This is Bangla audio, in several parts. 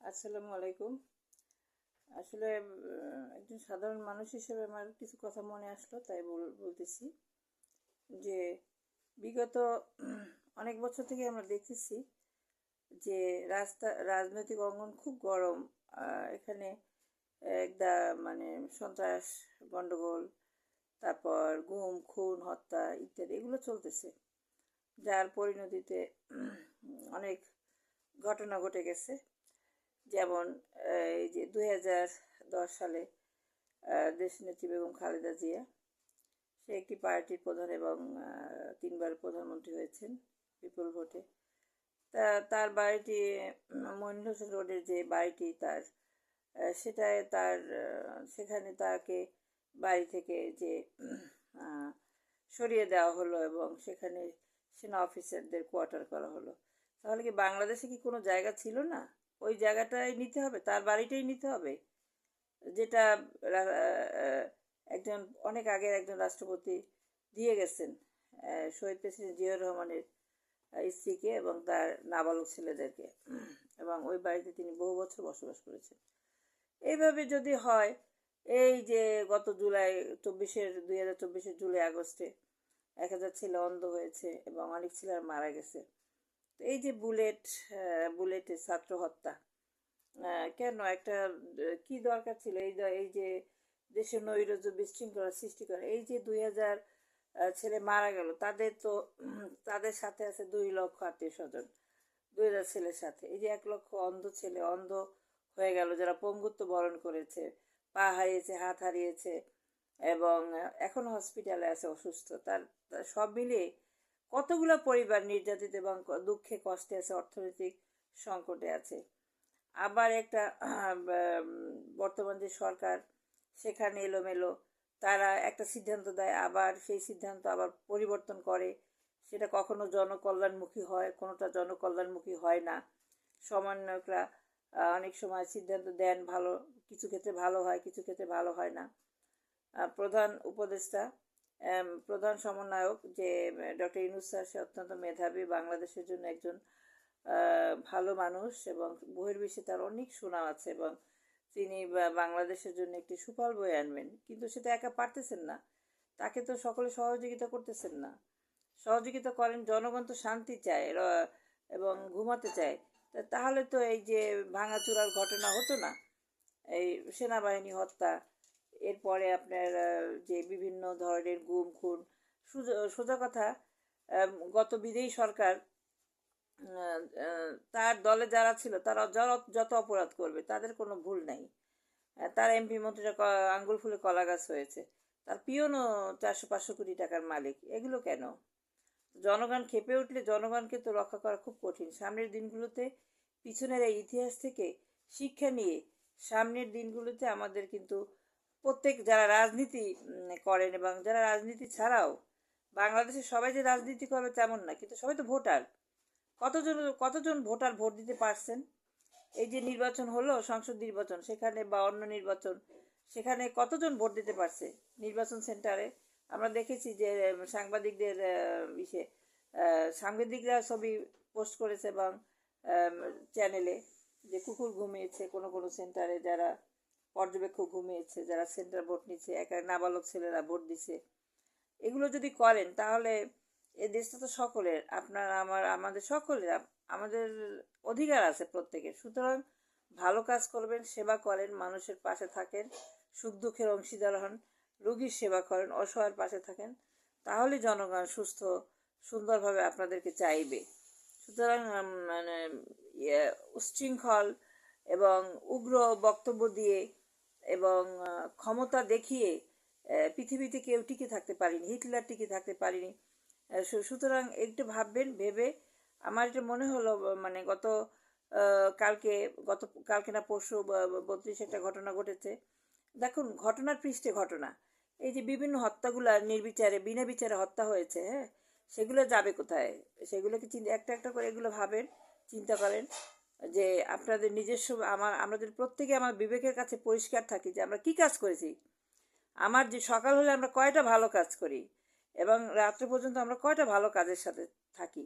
আসসালামু আলাইকুম। আসলে একজন সাধারণ মানুষ হিসেবে আমার কিছু কথা মনে আসলো, তাই বলতেছি যে বিগত অনেক বছর থেকে আমরা দেখতেছি যে রাজনৈতিক অঙ্গন খুব গরম। এখানে একটা মানে সন্ত্রাস, গণ্ডগোল, তারপর গুম খুন হত্যা ইত্যাদি এগুলো চলতেছে, যার পরিণতিতে অনেক ঘটনা ঘটে গেছে। যেমন এই যে 2010 সালে দেশনেত্রী বেগম খালেদা জিয়া, সে একটি পার্টির প্রধান এবং 3বার প্রধানমন্ত্রী হয়েছেন বিপুল ভোটে। তার বাড়িটি মইনুল হোসেন রোডের যে বাড়িটি তার, সেটায় তার সেখানে তাকে বাড়ি থেকে যে সরিয়ে দেওয়া হলো এবং সেখানে সেনা অফিসারদের কোয়ার্টার করা হলো। তাহলে কি বাংলাদেশে কি কোনো জায়গা ছিল না? ওই জায়গাটাই নিতে হবে, তার বাড়িটাই নিতে হবে, যেটা একজন অনেক আগের একজন রাষ্ট্রপতি দিয়ে গেছেন শহীদ প্রেসিডেন্ট জিয়াউর রহমানের স্ত্রীকে এবং তার নাবালক ছেলেদেরকে, এবং ওই বাড়িতে তিনি বহু বছর বসবাস করেছেন। এইভাবে যদি হয়, এই যে গত 2024 জুলাই আগস্টে 1000 ছেলে অন্ধ হয়েছে এবং অনেক ছেলেরা মারা গেছে। এই যে বুলেটে ছাত্র হত্যা, কেন একটা কি দরকার ছিল এই যে দেশে নৈরাজ্য বিশৃঙ্খলা সৃষ্টি করে? এই যে 2000 ছেলে মারা গেল, তাদের সাথে আছে 2 লক্ষ আত্মীয় স্বজন। 2000 ছেলের সাথে এই যে 1 লক্ষ অন্ধ ছেলে অন্ধ হয়ে গেল, যারা পঙ্গুত্ব বরণ করেছে, পা হারিয়েছে, হাত হারিয়েছে এবং এখন হসপিটালে আছে অসুস্থ। তার সব মিলিয়ে কতগুলো পরিবার নির্যাতিত এবং দুঃখে কষ্টে আছে, অর্থনৈতিক সংকটে আছে। আবার একটা বর্তমান যে সরকার, সেখানে এলোমেলো, তারা একটা সিদ্ধান্ত দেয়, আবার সেই সিদ্ধান্ত আবার পরিবর্তন করে। সেটা কখনো জনকল্যাণমুখী হয়, কোনোটা জনকল্যাণমুখী হয় না। সমন্বয়করা অনেক সময় সিদ্ধান্ত দেন, ভালো কিছু ক্ষেত্রে ভালো হয়, কিছু ক্ষেত্রে ভালো হয় না। প্রধান উপদেষ্টা, প্রধান সমন্বয়ক যে ডক্টর ইউনূস স্যার, সে অত্যন্ত মেধাবী, বাংলাদেশের জন্য একজন ভালো মানুষ এবং বহির্বিশ্বে তার অনেক সুনাম আছে এবং তিনি বাংলাদেশের জন্য একটি সুফল বয়ে আনবেন, কিন্তু সেটা একা পারতেছেন না। তাকে তো সকলে সহযোগিতা করতেছেন না। সহযোগিতা করেন, জনগণ তো শান্তি চায় এবং ঘুমাতে চায়। তাহলে তো এই যে ভাঙাচুরার ঘটনা হতো না, এই সেনাবাহিনী হত্যা, এরপরে আপনার যে বিভিন্ন ধরনের গুম খুন। সোজা কথা, গত বিদেয়ী সরকার তার দলে যারা ছিল তারা যত অপরাধ করবে তাদের কোনো ভুল নাই। তার এমপি মন্ত্রীরা আঙ্গুল ফুলে কলা গাছ হয়েছে, তার পিয়নও 400-500 কোটি টাকার মালিক। এগুলো কেন? জনগণ খেপে উঠলে জনগণকে তো রক্ষা করা খুব কঠিন। সামনের দিনগুলোতে পিছনের এই ইতিহাস থেকে শিক্ষা নিয়ে সামনের দিনগুলোতে আমাদের কিন্তু প্রত্যেক যারা রাজনীতি করেন এবং যারা রাজনীতি ছাড়াও, বাংলাদেশে সবাই যে রাজনীতি করবে তেমন না, কিন্তু সবাই তো ভোটার। কতজন ভোটার ভোট দিতে পারছেন? এই যে নির্বাচন হলো, সংসদ নির্বাচন, সেখানে বা অন্য নির্বাচন, সেখানে কতজন ভোট দিতে পারছে? নির্বাচন সেন্টারে আমরা দেখেছি যে সাংবাদিকদের সাংবাদিকরা ছবি পোস্ট করেছে এবং চ্যানেলে, যে কুকুর ঘুমিয়েছে কোনো কোনো সেন্টারে, যারা পর্যবেক্ষক ঘুমিয়েছে, যারা সেন্টার ভোট নিচ্ছে, একা নাবালক ছেলেরা ভোট দিছে। এগুলো যদি করেন তাহলে এ দেশটা তো সকলের, আপনার আমাদের সকলের, আমাদের অধিকার আছে প্রত্যেকের। সুতরাং ভালো কাজ করবেন, সেবা করেন, মানুষের পাশে থাকেন, সুখ দুঃখের অংশীদার হন, রোগীর সেবা করেন, অসহায়ের পাশে থাকেন, তাহলে জনগণ সুস্থ সুন্দরভাবে আপনাদেরকে চাইবে। সুতরাং মানে উচ্ছৃঙ্খল এবং উগ্র বক্তব্য দিয়ে এবং ক্ষমতা দেখিয়ে পৃথিবীতে কেউ টিকে থাকতে পারেনি, হিটলার টিকে থাকতে পারেনি। সুতরাং একটু ভাববেন, ভেবে আমার এটা মনে হলো, মানে কালকে না পরশু 32 একটা ঘটনা ঘটেছে। দেখুন, ঘটনার পৃষ্ঠে ঘটনা, এই যে বিভিন্ন হত্যাগুলো নির্বিচারে বিনা বিচারে হত্যা হয়েছে, হ্যাঁ, সেগুলো যাবে কোথায়? সেগুলোকে একটা একটা করে এগুলো ভাবেন, চিন্তা করেন যে আপনাদের নিজস্ব, আমাদের প্রত্যেকে আমার বিবেকের কাছে পরিষ্কার থাকি যে আমরা কি কাজ করেছি। আমার যে সকাল হলে আমরা কয়টা ভালো কাজ করি এবং রাত্রে পর্যন্ত আমরা কয়টা ভালো কাজের সাথে থাকি।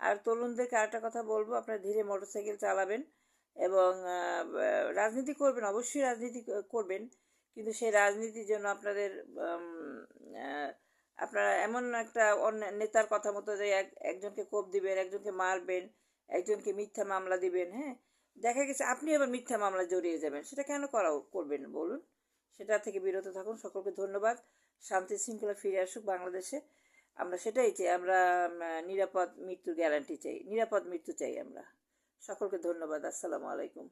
আর তরুণদেরকে আরেকটা কথা বলবো, আপনারা ধীরে মোটরসাইকেল চালাবেন, এবং রাজনীতি করবেন, অবশ্যই রাজনীতি করবেন, কিন্তু সেই রাজনীতির জন্য আপনাদের আপনারা এমন একটা নেতার কথা মতো যে একজনকে কোপ দিবেন, একজনকে মারবেন, একজনকে মিথ্যা মামলা দিবেন, হ্যাঁ, দেখা গেছে আপনি আবার মিথ্যা মামলা জড়িয়ে যাবেন। সেটা কেন করবেন বলুন? সেটা থেকে বিরত থাকুন। সকলকে ধন্যবাদ। শান্তি শৃঙ্খলা ফিরে আসুক বাংলাদেশে। আমরা সেটাই চাই। আমরা নিরাপদ মৃত্যুর গ্যারান্টি চাই, নিরাপদ মৃত্যু চাই আমরা। সকলকে ধন্যবাদ। আসসালামু আলাইকুম।